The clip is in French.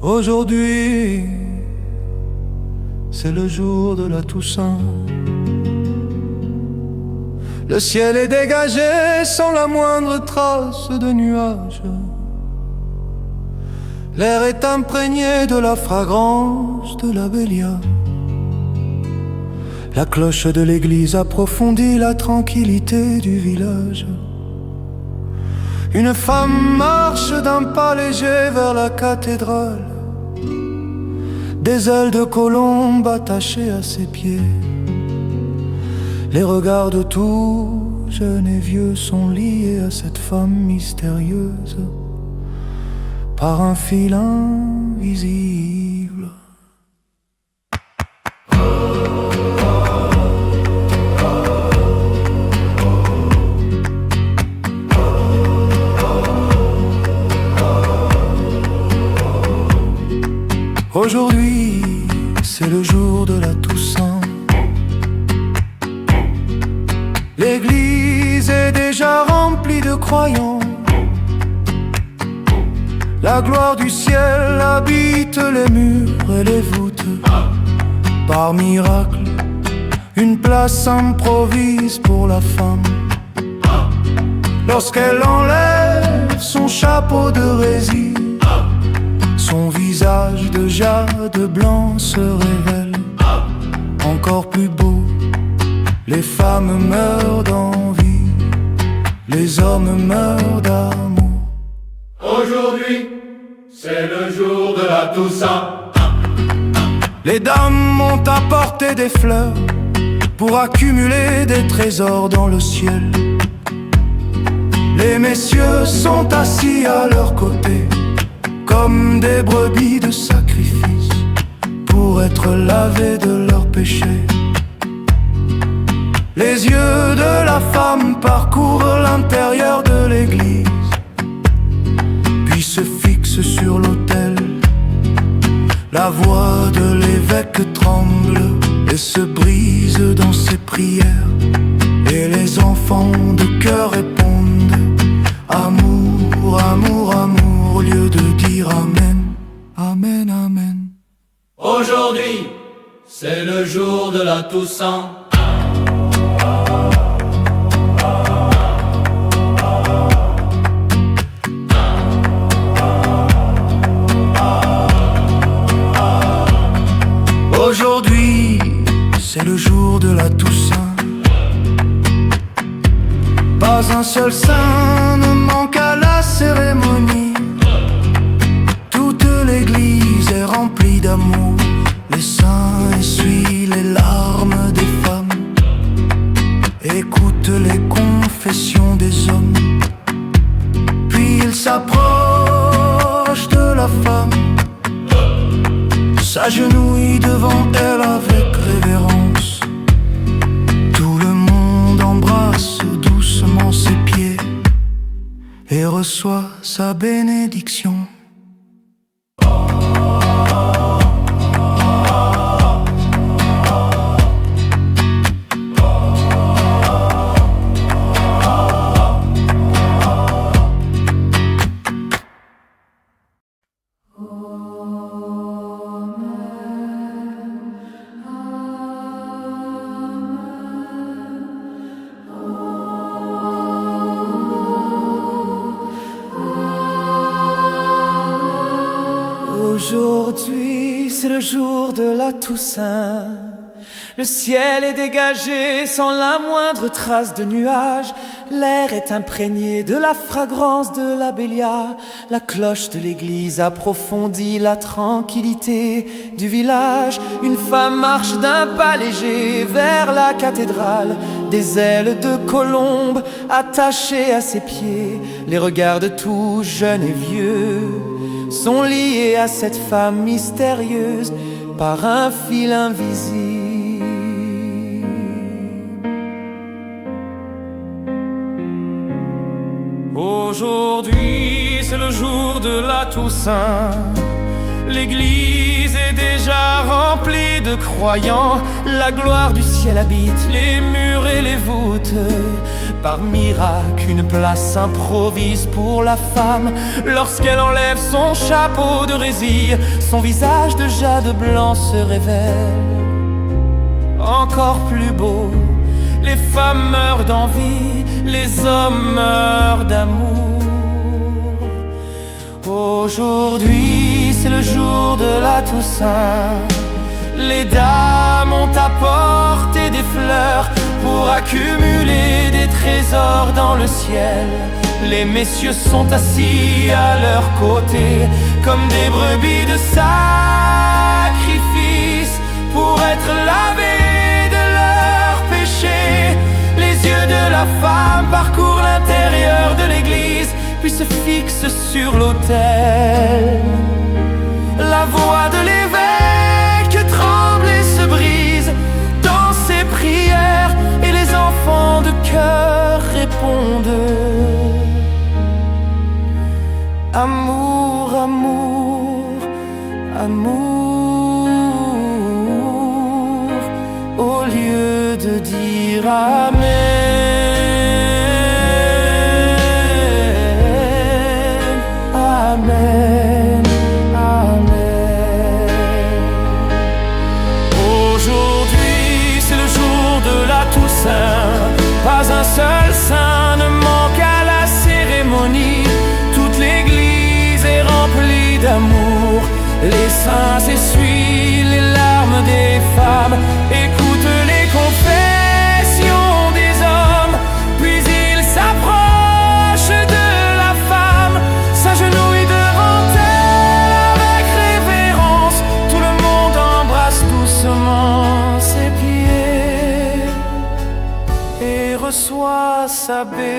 Aujourd'hui, c'est le jour de la Toussaint. Le ciel est dégagé sans la moindre trace de nuages. L'air est imprégné de la fragrance de la bélia. La cloche de l'église approfondit la tranquillité du village. Une femme marche d'un pas léger vers la cathédrale, des ailes de colombe attachées à ses pieds. Les regards de tout jeunes et vieux sont liés à cette femme mystérieuse par un fil invisible. Aujourd'hui, c'est le jour de la Toussaint. L'église est déjà remplie de croyants. La gloire du ciel habite les murs et les voûtes. Par miracle, une place s'improvise pour la femme. Lorsqu'elle enlève son chapeau de résine, son visage de jade blanc se révèle encore plus beau. Les femmes meurent d'envie, les hommes meurent d'amour. Aujourd'hui, c'est le jour de la Toussaint. Les dames m'ont apporté des fleurs pour accumuler des trésors dans le ciel. Les messieurs sont assis à leur côté comme des brebis de sacrifice pour être lavés de leurs péchés. Les yeux de la femme parcourent l'intérieur de l'église, puis se fixent sur l'autel. La voix de l'évêque tremble et se brise dans ses prières. Et les enfants de cœur répondent amour, amour, amour, au lieu de dire amen, amen, amen. Aujourd'hui, c'est le jour de la Toussaint. Aujourd'hui, c'est le jour de la Toussaint. Pas un seul saint ne manque à la cérémonie. Toute l'église est remplie d'amour. Les saints essuient les larmes des femmes, écoutent les confessions des hommes. Puis ils s'approchent de la femme, s'agenouille devant elle avec révérence. Tout le monde embrasse doucement ses pieds et reçoit sa bénédiction. Aujourd'hui, c'est le jour de la Toussaint. Le ciel est dégagé sans la moindre trace de nuage. L'air est imprégné de la fragrance de la bélia. La cloche de l'église approfondit la tranquillité du village. Une femme marche d'un pas léger vers la cathédrale, des ailes de colombe attachées à ses pieds. Les regards de tout jeunes et vieux sont liés à cette femme mystérieuse par un fil invisible. Aujourd'hui, c'est le jour de la Toussaint. L'église est déjà remplie de croyants. La gloire du ciel habite les murs et les voûtes. Par miracle, une place s'improvise pour la femme. Lorsqu'elle enlève son chapeau de résille, son visage de jade blanc se révèle. Encore plus beau, les femmes meurent d'envie, les hommes meurent d'amour. Aujourd'hui, c'est le jour de la Toussaint. Les dames ont apporté des fleurs pour accumuler des trésors dans le ciel. Les messieurs sont assis à leur côté comme des brebis de sacrifice pour être lavés de leurs péchés. Les yeux de la femme parcourent l'intérieur de l'église, puis se fixent sur l'autel. La voix de l'évêque tremble et se brise dans ses prières, et les enfants de cœur répondent: amour, amour, amour, au lieu de dire amen. Amen, amen. Aujourd'hui, c'est le jour de la Toussaint. Pas un seul saint ne manque à la cérémonie. Toute l'église est remplie d'amour. Les saints essuient les larmes des femmes, écoutent les confessions des hommes, puis ils s'approchent de la femme, s'agenouillent devant elle avec révérence. Tout le monde embrasse doucement ses pieds et reçoit sa bénédiction.